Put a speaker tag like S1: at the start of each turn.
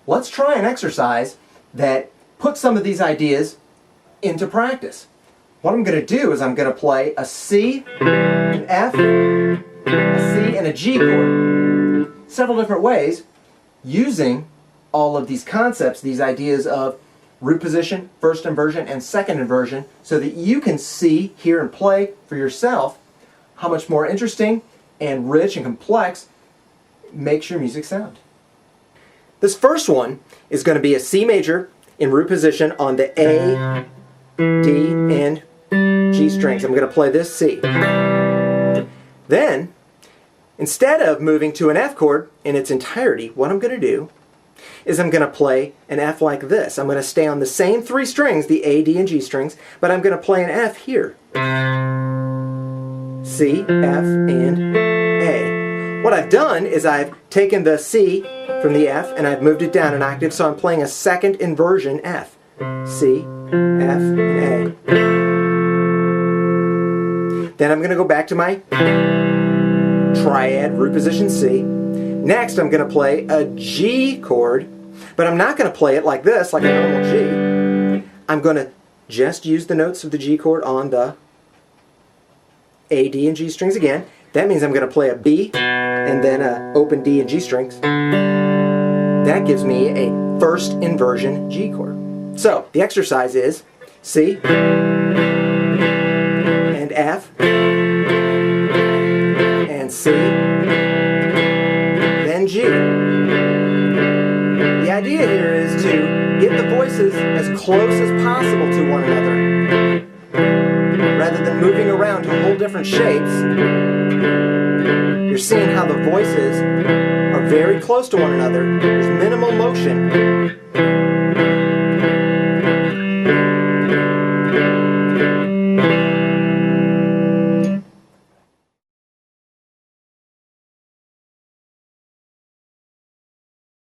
S1: let's try an exercise that puts some of these ideas into practice. What I'm going to do is I'm going to play a C, an F, a C, and a G chord several different ways using all of these concepts, these ideas of root position, first inversion, and second inversion, so that you can see, hear, and play for yourself how much more interesting and rich and complex makes your music sound. This first one is going to be a C major in root position on the A, D, and G strings. I'm going to play this C. Then, instead of moving to an F chord in its entirety, what I'm going to do is I'm going to play an F like this. I'm going to stay on the same three strings, the A, D, and G strings, but I'm going to play an F here. C, F, and A. What I've done is I've taken the C from the F and I've moved it down an octave, so I'm playing a second inversion F. C, F, and A. Then I'm going to go back to my triad root position C. Next I'm going to play a G chord, but I'm not going to play it like this, like a normal G. I'm going to just use the notes of the G chord on the A, D, and G strings again. That means I'm going to play a B and then an open D and G strings. That gives me a first inversion G chord. So the exercise is C and F and C, then G. The idea here is to get the voices as close as possible to one another. Rather than moving around to whole different shapes, you're seeing how the voices are very close to one another. There's minimal motion.